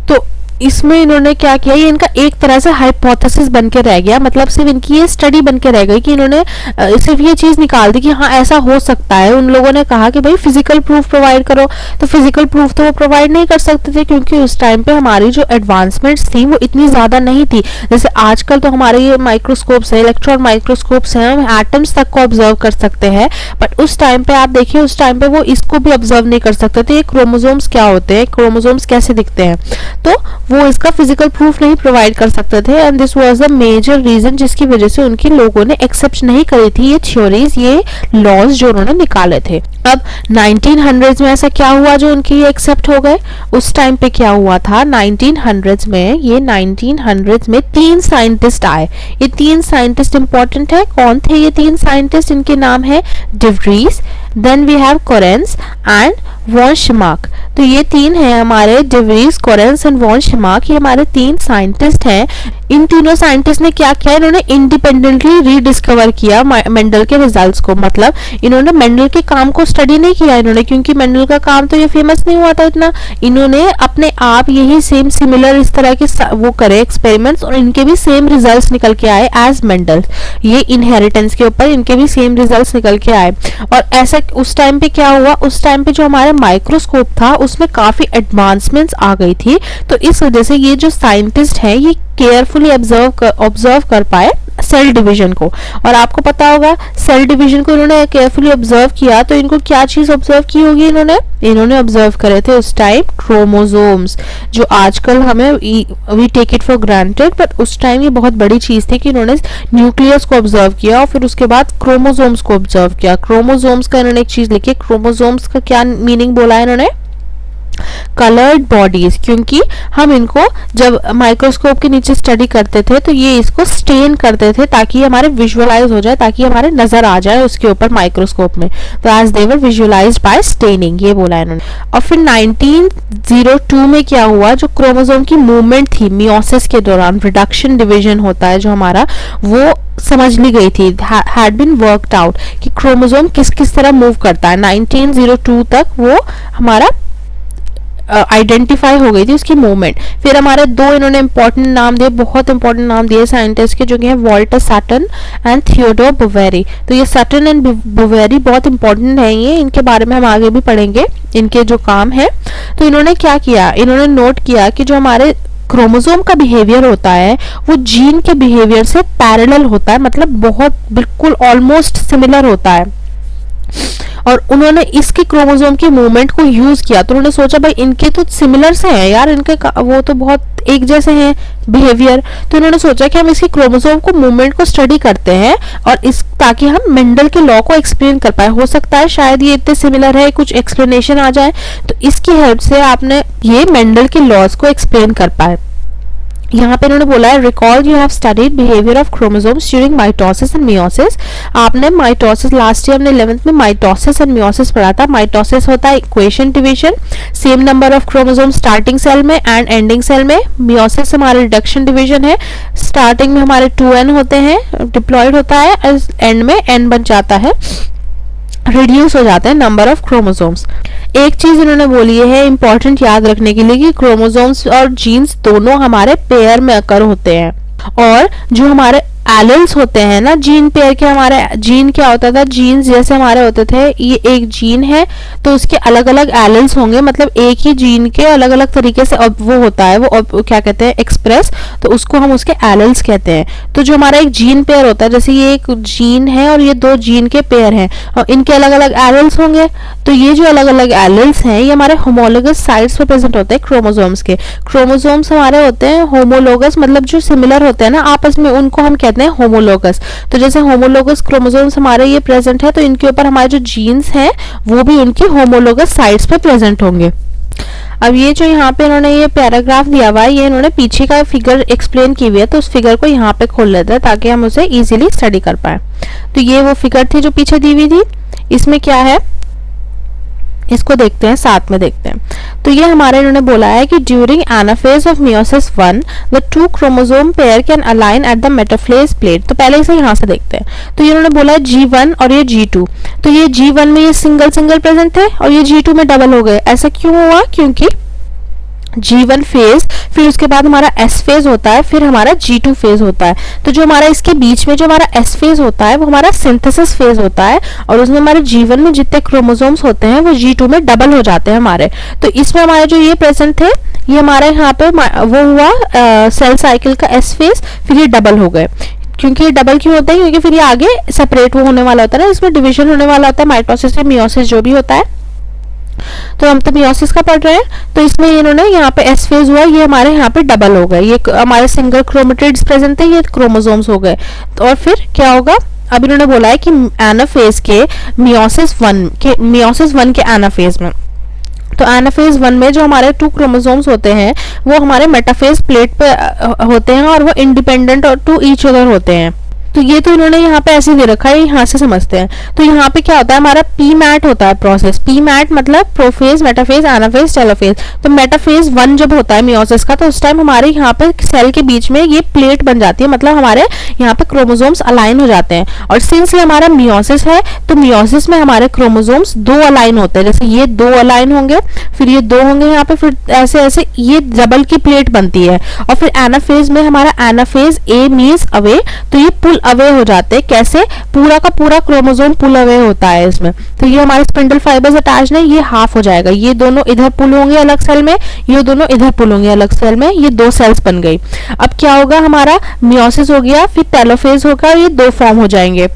तो इसमें इन्होंने क्या किया, ये इनका एक तरह से हाइपोथेसिस बन के रह गया, मतलब सिर्फ इनकी ये स्टडी बन के रह गई कि इन्होंने सिर्फ ये चीज निकाल दी कि हाँ ऐसा हो सकता है। उन लोगों ने कहा कि भाई फिजिकल प्रूफ प्रोवाइड करो, तो फिजिकल प्रूफ तो वो प्रोवाइड नहीं कर सकते थे क्योंकि उस टाइम पे हमारी जो एडवांसमेंट्स थी वो इतनी ज्यादा नहीं थी। जैसे आजकल तो हमारे ये माइक्रोस्कोप्स है, इलेक्ट्रॉन माइक्रोस्कोप्स हैं, हम एटम्स तक को ऑब्जर्व कर सकते हैं, बट उस टाइम पे आप देखिए उस टाइम पे वो इसको भी ऑब्जर्व नहीं कर सकते थे। क्रोमोसोम्स क्या होते हैं, क्रोमोसोम्स कैसे दिखते हैं, तो वो इसका फिजिकल प्रूफ नहीं प्रोवाइड कर सकते थे। And this was the major reason जिसकी वजह से उनके लोगों ने एक्सेप्ट नहीं करी थी ये थ्योरीज, ये लॉज जो उन्होंने निकाले थे। अब 1900s में ऐसा क्या हुआ जो उनके ये एक्सेप्ट हो गए। उस टाइम पे क्या हुआ था 1900s में, ये 1900s में 3 साइंटिस्ट आए। ये 3 साइंटिस्ट इंपॉर्टेंट है। कौन थे ये 3 साइंटिस्ट? इनके नाम है de Vries, then we have Correns and von Tschermak. तो ये 3 हैं हमारे, de Vries, Correns and von Tschermak, ये हमारे 3 साइंटिस्ट हैं। इन तीनों साइंटिस्ट ने क्या किया, इन्होंने इंडिपेंडेंटली रीडिस्कवर किया मेंडल के रिजल्ट्स को। मतलब इन्होंने मेंडल के काम को स्टडी नहीं किया इन्होंने, क्योंकि मेंडल का काम तो ये फेमस नहीं हुआ था इतना। इन्होंने अपने आप यही सेम सिमिलर इस तरह के वो करे एक्सपेरिमेंट्स और इनके भी सेम रिजल्ट्स निकल के आए एज मेंडल। ये इनहेरिटेंस के ऊपर इनके भी सेम रिजल्ट्स निकल के आए। और ऐसा उस टाइम पे क्या हुआ, उस टाइम पे जो हमारा माइक्रोस्कोप था उसमें काफी एडवांसमेंट्स आ गई थी। तो इस वजह से ये जो साइंटिस्ट है ये केयरफुली ऑब्जर्व कर पाए सेल डिवीजन को। और आपको पता होगा सेल डिवीजन को इन्होंने केयरफुली ऑब्जर्व किया, तो इनको क्या चीज ऑब्जर्व की होगी इन्होंने ऑब्जर्व करे थे उस टाइम क्रोमोसोम्स, जो आजकल हमें we take it for granted, but उस टाइम ये बहुत बड़ी चीज थी कि इन्होंने न्यूक्लियस को ऑब्जर्व किया और फिर उसके बाद क्रोमोसोम्स को ऑब्जर्व किया। क्रोमोसोम्स का इन्होंने एक चीज लिखी है, क्रोमोसोम्स का क्या मीनिंग बोला है इन्होंने, कलर्ड बॉडीज, क्योंकि हम इनको जब माइक्रोस्कोप के नीचे स्टडी करते थे तो ये इसको स्टेन करते थे ताकि हमारे विजुअलाइज हो जाए, ताकि हमारे नजर आ जाए उसके ऊपर माइक्रोस्कोप में। तो as they were visualized by staining, ये बोला इन्होंने। और फिर 1902 में क्या हुआ, जो क्रोमोसोम की मूवमेंट थी मियोसिस के दौरान, रिडक्शन डिवीजन होता है जो हमारा, वो समझ ली गई थी, हैड बीन वर्कड आउट कि क्रोमोसोम किस किस तरह मूव करता है। 1902 तक वो हमारा आइडेंटिफाई हो गई थी उसकी मूवमेंट। फिर हमारे 2 इन्होंने इंपॉर्टेंट नाम दिए, बहुत इंपॉर्टेंट नाम दिए साइंटिस्ट के, जो कि हैं Walter Sutton and Theodore Boveri. तो ये सैटन एंड बोवेरी बहुत इंपॉर्टेंट है, ये इनके बारे में हम आगे भी पढ़ेंगे इनके जो काम है। तो इन्होंने क्या किया, इन्होंने नोट किया कि जो हमारे क्रोमोसोम का बिहेवियर होता है वो जीन के बिहेवियर से पैरेलल होता है, मतलब बहुत बिल्कुल ऑलमोस्ट सिमिलर होता है। और उन्होंने इसके क्रोमोसोम की मूवमेंट को यूज किया, तो उन्होंने सोचा भाई इनके तो सिमिलर से हैं यार, इनके वो तो बहुत एक जैसे हैं बिहेवियर। तो उन्होंने सोचा कि हम इसके क्रोमोसोम को मूवमेंट को स्टडी करते हैं और इस ताकि हम मेंडल के लॉ को एक्सप्लेन कर पाए। हो सकता है शायद ये इतने सिमिलर है कुछ एक्सप्लेनेशन आ जाए, तो इसकी हेल्प से आपने ये मेंडल के लॉज को एक्सप्लेन कर पाए। यहाँ पे इन्होंने बोला है recall you have studied behaviour of chromosomes during mitosis and meiosis. आपने माइटोसिस लास्ट ईयर हमने 11th में माइटोसिस एंड मियोसिस पढ़ा था। माइटोसिस होता है equation division, same number of chromosome starting cell में एंड एंडिंग सेल में। मियोसिस हमारा रिडक्शन डिवीजन है, स्टार्टिंग में हमारे 2n होते हैं, डिप्लॉयड होता है, एंड में n बन जाता है। रिड्यूस हो जाते हैं नंबर ऑफ क्रोमोसोम्स। एक चीज इन्होंने बोली है इंपॉर्टेंट याद रखने के लिए कि क्रोमोसोम्स और जीन्स दोनों हमारे पेयर में अकर होते हैं, और जो हमारे एलेल्स होते हैं ना जीन पेयर के, हमारे जीन क्या होता था, जीन्स जैसे हमारे होते थे, ये एक जीन है तो उसके अलग अलग एलेल्स होंगे, मतलब एक ही जीन के अलग अलग तरीके से अब वो होता है, वो क्या कहते हैं एक्सप्रेस, तो उसको हम उसके एलेल्स कहते हैं। तो जो हमारा एक जीन पेयर होता है, जैसे ये एक जीन है और ये दो जीन के पेयर हैं और इनके अलग अलग एलेल्स होंगे, तो ये जो अलग अलग एलेल्स हैं ये हमारे होमोलोगस साइट्स पे प्रेजेंट होते हैं क्रोमोसोम्स के। क्रोमोसोम्स हमारे होते हैं होमोलोगस, मतलब जो सिमिलर होते हैं ना आपस में, उनको हम कहते हैं होमोलोगस। तो जैसे होमोलोगस क्रोमोसोम्स हमारे ये प्रेजेंट है तो इनके ऊपर हमारे जो जीन्स हैं वो भी उनकी होमोलोगस साइट्स पे प्रेजेंट होंगे। अब ये जो यहाँ पे इन्होंने ये पैराग्राफ दिया हुआ है, ये इन्होंने पीछे का फिगर एक्सप्लेन की हुई है, तो उस फिगर को यहाँ पे खोल लेते हैं ताकि हम उसे इजीली स्टडी कर पाए। तो ये वो फिगर थी जो पीछे दी हुई थी, इसमें क्या है इसको देखते हैं, साथ में देखते हैं। तो ये हमारे इन्होंने बोला है कि during anaphase of meiosis 1 the two chromosome pair can align at the metaphase plate. तो पहले इसे यहाँ से देखते हैं। तो ये इन्होंने बोला है G1 और ये G2, तो ये G1 में ये सिंगल सिंगल प्रेजेंट थे और ये G2 में डबल हो गए। ऐसा क्यों हुआ? क्योंकि G1 फेज, फिर उसके बाद हमारा S फेज होता है, फिर हमारा G2 फेज होता है। तो जो हमारा इसके बीच में जो हमारा S फेज होता है वो हमारा सिंथेसिस फेज होता है, और उसमें हमारे G1 में जितने क्रोमोसोम्स होते हैं वो G2 में डबल हो जाते हैं हमारे। तो इसमें हमारे जो ये प्रेजेंट थे ये हमारे यहाँ पे वो हुआ सेल साइकिल का S फेज, फिर ये डबल हो गए। क्योंकि ये डबल क्यों होता है? क्योंकि फिर ये आगे सेपरेट होने वाला होता है ना, इसमें डिवीजन होने वाला होता है, माइटोसिस या मियोसिस जो भी होता है। तो हम तो मियोसिस का पढ़ रहे हैं, तो इसमें इन्होंने यहाँ पे एस फेज हुआ, ये हमारे यहाँ पे डबल हो गए, ये हमारे सिंगल क्रोमेटिड्स प्रेजेंट थे, ये क्रोमोसोम्स हो गए। तो और फिर क्या होगा? अब इन्होंने बोला है कि एनाफेज के मियोसिस 1 के एनाफेज में, तो एनाफेज 1 में जो हमारे 2 क्रोमोसोम्स होते हैं वो हमारे मेटाफेज प्लेट पे होते हैं और वो इंडिपेंडेंट और टू ईच अदर होते हैं। तो ये तो इन्होंने यहाँ पे ऐसे दे रखा है, यहाँ से समझते हैं। तो यहाँ पे क्या होता है, हमारा पी मैट होता है प्रोसेस। पी मैट मतलब प्रोफेज, मेटाफेज, एनाफेज, टेलोफेज। तो मेटाफेज 1 जब होता है मियोसिस का, तो उस टाइम हमारे यहाँ पे सेल के बीच में ये प्लेट बन जाती है, मतलब हमारे यहाँ पे क्रोमोसोम्स अलाइन हो जाते हैं। और सिंस ये हमारा मियोसिस है तो मियोसिस में हमारे क्रोमोसोम्स 2 अलाइन होते हैं, जैसे ये 2 अलाइन होंगे, फिर ये 2 होंगे यहाँ पे, फिर ऐसे ऐसे ये डबल की प्लेट बनती है। और फिर एनाफेज में हमारा एनाफेज ए मीन्स अवे, तो ये पुल अवे हो जाते हैं। कैसे? पूरा का पूरा क्रोमोसोम पुल अवे होता है इसमें। तो ये हमारे स्पिंडल फाइबर्स अटैच नहीं, ये हाफ हो जाएगा, ये दोनों इधर पुल होंगे अलग सेल में, ये दोनों इधर पुल होंगे अलग सेल में, ये 2 सेल्स बन गई। अब क्या होगा, हमारा मियोसिस हो गया, फिर टेलोफेज होगा, ये 2 फॉर्म हो जाएंगे,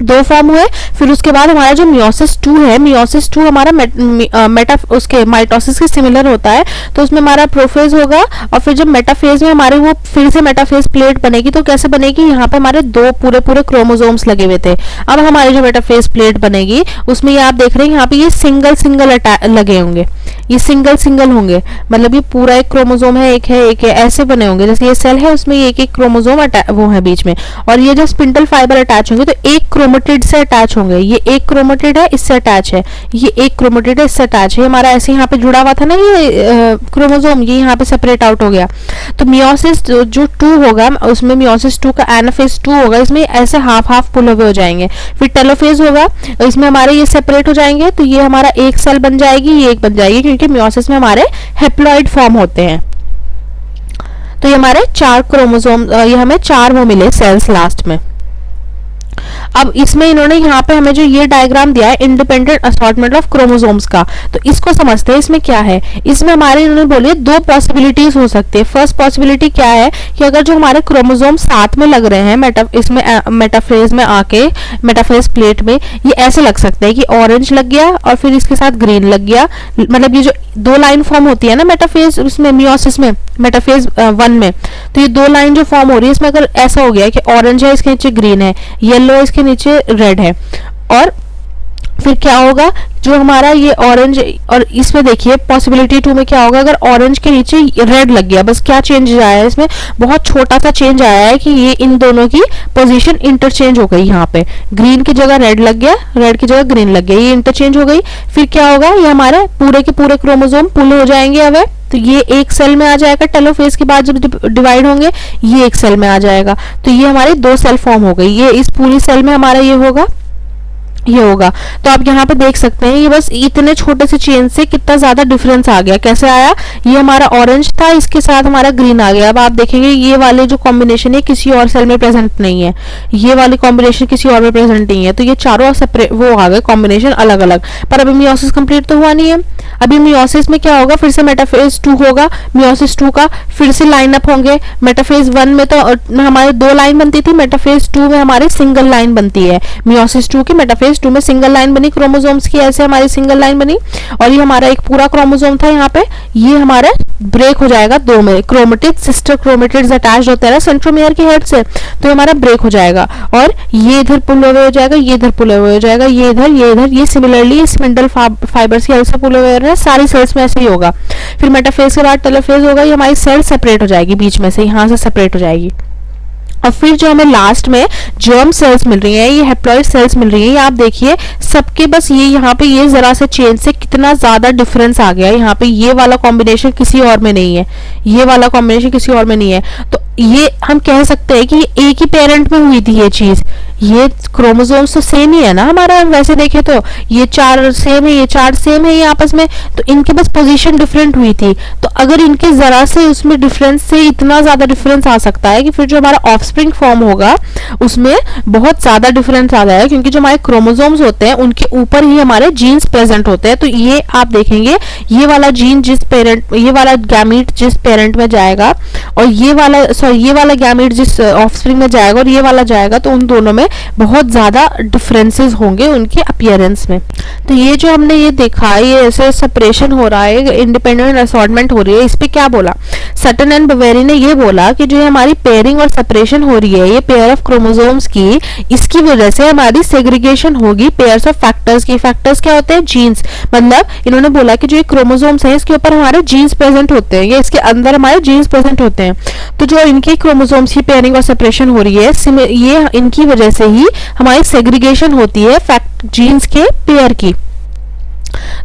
2 फॉर्म हुए। फिर उसके बाद हमारा जो मियोसिस 2 है, मियोसिस 2 हमारा उसके माइटोसिस के सिमिलर होता है, तो उसमें हमारा प्रोफेज होगा। और फिर जब मेटाफेज में हमारे वो फिर से मेटाफेज प्लेट बनेगी, तो कैसे बनेगी? यहाँ पे हमारे 2 पूरे पूरे क्रोमोसोम्स लगे हुए थे। अब हमारी जो मेटाफेज प्लेट बनेगी उसमें ये आप देख रहे हैं यहाँ पे ये सिंगल सिंगल लगे होंगे, ये सिंगल सिंगल होंगे, मतलब ये पूरा एक क्रोमोसोम है, एक है, एक है, ऐसे बने होंगे। जैसे ये सेल है उसमें एक एक क्रोमोसोम वो है बीच में, और ये जो स्पिंडल फाइबर अटैच होंगे तो एक क्रोमेटिड से अटैच होंगे। ये एक क्रोमेटिड है, इससे अटैच है, ये एक क्रोमेटिड है, इससे अटैच है। हमारा ऐसे यहाँ पे जुड़ा हुआ था ना ये क्रोमोसोम, ये यहाँ पे सेपरेट आउट हो गया। तो मियोसिस जो 2 होगा उसमें मियोसिस 2 का एनाफेज 2 होगा, इसमें ऐसे हाफ हाफ पुल अवे हो जाएंगे। फिर टेलोफेज होगा, इसमें हमारे ये सेपरेट हो जाएंगे, तो ये हमारा एक सेल बन जाएगी, ये एक बन जाएगी, क्योंकि मियोसिस में हमारे हेप्लॉइड फॉर्म होते हैं। तो ये हमारे 4 क्रोमोसोम, ये हमें 4 वो मिले सेल्स लास्ट में। अब इसमें इन्होंने यहाँ पे हमें जो ये डायग्राम दिया है इंडिपेंडेंट असॉर्टमेंट ऑफ क्रोमोसोम्स का, तो इसको समझते हैं। इसमें क्या है, इसमें हमारे इन्होंने बोली 2 पॉसिबिलिटीज हो सकती है। फर्स्ट पॉसिबिलिटी क्या है कि अगर जो हमारे क्रोमोसोम साथ में लग रहे हैं इसमें मेटाफेज में आके, मेटाफेज प्लेट में, ये ऐसे लग सकते हैं कि ऑरेंज लग गया और फिर इसके साथ ग्रीन लग गया। मतलब ये जो 2 लाइन फॉर्म होती है ना मेटाफेज उसमें, मियोसिस में, मेटाफेज 1 में, तो ये 2 लाइन जो फॉर्म हो रही है इसमें अगर ऐसा हो गया कि ऑरेंज है, इसके नीचे ग्रीन है, येलो इसके नीचे रेड है, और फिर क्या होगा, जो हमारा ये ऑरेंज, और इसमें देखिए पॉसिबिलिटी 2 में क्या होगा, अगर ऑरेंज के नीचे रेड लग गया, बस क्या चेंज आया है इसमें, बहुत छोटा सा चेंज आया है कि ये इन दोनों की पोजीशन इंटरचेंज हो गई। यहाँ पे ग्रीन की जगह रेड लग गया, रेड की जगह ग्रीन लग गया, ये इंटरचेंज हो गई। फिर क्या होगा, ये हमारे पूरे के पूरे क्रोमोसोम पुल हो जाएंगे अवे, तो ये एक सेल में आ जाएगा। टेलोफेज के बाद जब डिवाइड होंगे ये एक सेल में आ जाएगा, तो ये हमारे 2 सेल फॉर्म हो गई। ये इस पूरी सेल में हमारा ये होगा, ये होगा। तो आप यहाँ पे देख सकते हैं ये बस इतने छोटे से चेन से कितना ज्यादा डिफरेंस आ गया। कैसे आया? ये हमारा ऑरेंज था, इसके साथ हमारा ग्रीन आ गया। अब आप देखेंगे ये वाले जो कॉम्बिनेशन है किसी और सेल में प्रेजेंट नहीं है, ये वाली कॉम्बिनेशन किसी और में प्रेजेंट नहीं है, तो ये चारों सेपरेट वो आ गए कॉम्बिनेशन अलग अलग। पर अभी मियोसिस कंप्लीट तो हुआ नहीं है। अभी मियोसिस में क्या होगा? फिर से मेटाफेज 2 होगा, मियोसिस 2 का फिर से लाइन अप होंगे। मेटाफेज 1 में तो हमारे 2 लाइन बनती थी, मेटाफेज 2 में हमारी सिंगल लाइन बनती है। मियोसिस 2 की मेटाफेज 2 में सिंगल लाइन बनी क्रोमोसोम्स की, ऐसे हमारी सिंगल लाइन बनी। और ये हमारा एक पूरा क्रोमोसोम था यहाँ पे, ये हमारा ब्रेक हो जाएगा 2 में। क्रोमेटिड सिस्टर क्रोमेटिड्स अटैच होते हैं ना सेंट्रोमियर की हेड से, तो हमारा ब्रेक हो जाएगा और ये इधर पुल अवे हो जाएगा, ये इधर पुल अवे हो जाएगा, ये इधर, ये इधर। ये सिमिलरली स्पिंडल फाइबर्स की हेल्प से पुल अवे हो रहा है, सारी सेल्स में ऐसे ही होगा। फिर मेटाफेज के बाद टेलोफेज होगा, ये हमारी सेल सेपरेट हो जाएगी बीच में से, यहाँ से सेपरेट हो जाएगी। और फिर जो हमें लास्ट में जर्म सेल्स मिल रही हैं, ये हैप्लॉइड सेल्स मिल रही हैं, ये आप देखिए सबके बस ये यहाँ पे ये जरा से चेन से कितना ज्यादा डिफरेंस आ गया। यहाँ पे ये वाला कॉम्बिनेशन किसी और में नहीं है, ये वाला कॉम्बिनेशन किसी और में नहीं है। तो ये हम कह सकते हैं कि ये एक ही पेरेंट में हुई थी ये चीज। ये क्रोमोसोम्स तो सेम ही है ना हमारा, वैसे देखे तो ये 4 सेम है, ये 4 सेम है ये आपस में, तो इनके बस पोजीशन डिफरेंट हुई थी। तो अगर इनके जरा से उसमें डिफरेंस से इतना ज्यादा डिफरेंस आ सकता है कि फिर जो हमारा ऑफस्प्रिंग फॉर्म होगा उसमें बहुत ज्यादा डिफरेंस आ जाएगा, क्योंकि जो हमारे क्रोमोसोम्स होते हैं उनके ऊपर ही हमारे जीन्स प्रेजेंट होते हैं। तो ये आप देखेंगे ये वाला जीन जिस पेरेंट, ये वाला गैमीट जिस पेरेंट में जाएगा और ये वाला गैमीट जिस ऑफस्प्रिंग में जाएगा और ये वाला जाएगा, तो उन दोनों में बहुत ज्यादा डिफरेंसेस होंगे उनके अपीयरेंस में। तो ये जो हमने ये देखा, ये ऐसे सेपरेशन हो रहा है, इंडिपेंडेंट असॉर्टमेंट हो रही है, इस पे क्या बोला सटन एंड बवेरी ने? ये बोला कि जो हमारी पेयरिंग और सेपरेशन हो रही है ये पेयर ऑफ क्रोमोसोम्स की, इसकी वजह से हमारी सेग्रीगेशन होगी पेयर्स ऑफ फैक्टर्स की। फैक्टर्स क्या होते हैं? जीन्स। मतलब इन्होंने बोला कि जो ये क्रोमोसोम्स हैं इसके ऊपर हमारे जीन्स प्रेजेंट होते हैं, ये इसके अंदर हमारे जीन्स प्रेजेंट होते हैं। तो जो इनके क्रोमोसोम्स की पेयरिंग और सेपरेशन हो रही है, ये इनकी वजह से ही हमारी सेग्रीगेशन होती है जीन्स के पेयर की।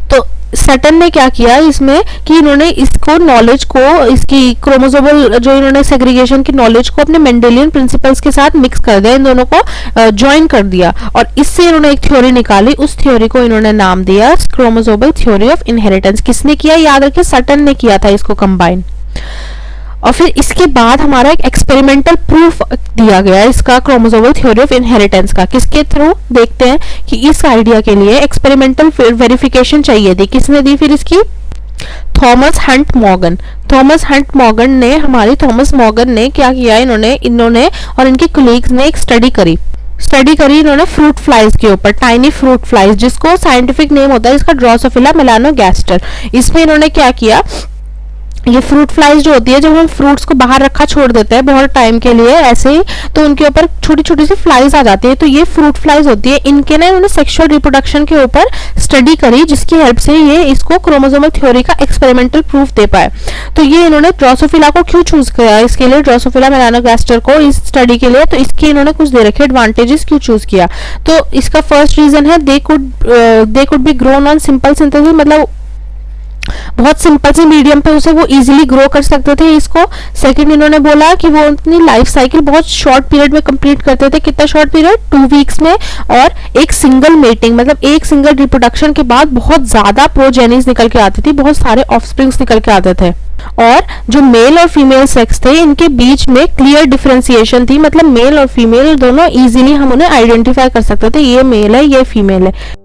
तो सटन ने क्या किया इसमें कि इन्होंने इसको नॉलेज को, इसकी क्रोमोसोमल जो इन्होंने सेग्रीगेशन की नॉलेज को अपने मेंडेलियन प्रिंसिपल्स के साथ मिक्स कर दिया, इन दोनों को ज्वाइन कर दिया और इससे इन्होंने एक थ्योरी निकाली। उस थ्योरी को इन्होंने नाम दिया क्रोमोसोमल थ्योरी ऑफ इनहेरिटेंस। किसने किया? याद रखिए सटन ने किया था इसको कंबाइन। और फिर इसके बाद हमारा एक एक्सपेरिमेंटल प्रूफ दिया गया इसका क्रोमोसोमल थ्योरी ऑफ इनहेरिटेंस का। किसके थ्रू? देखते हैं कि इस आइडिया के लिए एक्सपेरिमेंटल वेरिफिकेशन चाहिए थी। किसने दी फिर इसकी? Thomas Hunt Morgan. Thomas Hunt Morgan ने, हमारी थॉमस मॉर्गन ने क्या किया, इन्होंने और इनके कोलीग्स ने एक स्टडी करी इन्होंने फ्रूट फ्लाइज के ऊपर, टाइनी फ्रूट फ्लाइज, जिसको साइंटिफिक नेम होता है इसका ड्रोसोफिला मेलानोगैस्टर। इसमें इन्होंने क्या किया, ये फ्रूट फ्लाइज जो होती है, जब हम फ्रूट्स को बाहर रखा छोड़ देते हैं बहुत टाइम के लिए ऐसे ही, तो उनके ऊपर छोटी छोटी सी फ्लाइज आ जाती है। तो ये फ्रूट फ्लाइज होती है, इनके ना इन्होंने सेक्सुअल रिप्रोडक्शन के ऊपर स्टडी करी, जिसकी हेल्प से ये इसको क्रोमोसोमल थ्योरी का एक्सपेरिमेंटल प्रूफ दे पाए। तो ये इन्होंने ड्रोसोफिला को क्यों चूज किया इसके लिए, ड्रोसोफिला मेलानोगैस्टर को इस स्टडी के लिए? तो इसके इन्होंने कुछ दे रखे एडवांटेजेस क्यों चूज किया। तो इसका फर्स्ट रीजन है they could be grown on simple synthesis, मतलब बहुत सिंपल से मीडियम पे उसे वो इजीली ग्रो कर सकते थे इसको। सेकंड इन्होंने बोला कि वो अपनी लाइफ साइकिल बहुत शॉर्ट पीरियड में कंप्लीट करते थे। कितना शॉर्ट पीरियड? 2 वीक्स में। और एक सिंगल मेटिंग, मतलब एक सिंगल रिप्रोडक्शन के बाद बहुत ज्यादा प्रोजेनिस निकल के आती थी, बहुत सारे ऑफस्प्रिंग्स निकल के आते थे। और जो मेल और फीमेल सेक्स थे इनके बीच में क्लियर डिफरेंशिएशन थी, मतलब मेल और फीमेल दोनों इजीली हम उन्हें आइडेंटिफाई कर सकते थे, ये मेल है ये फीमेल है।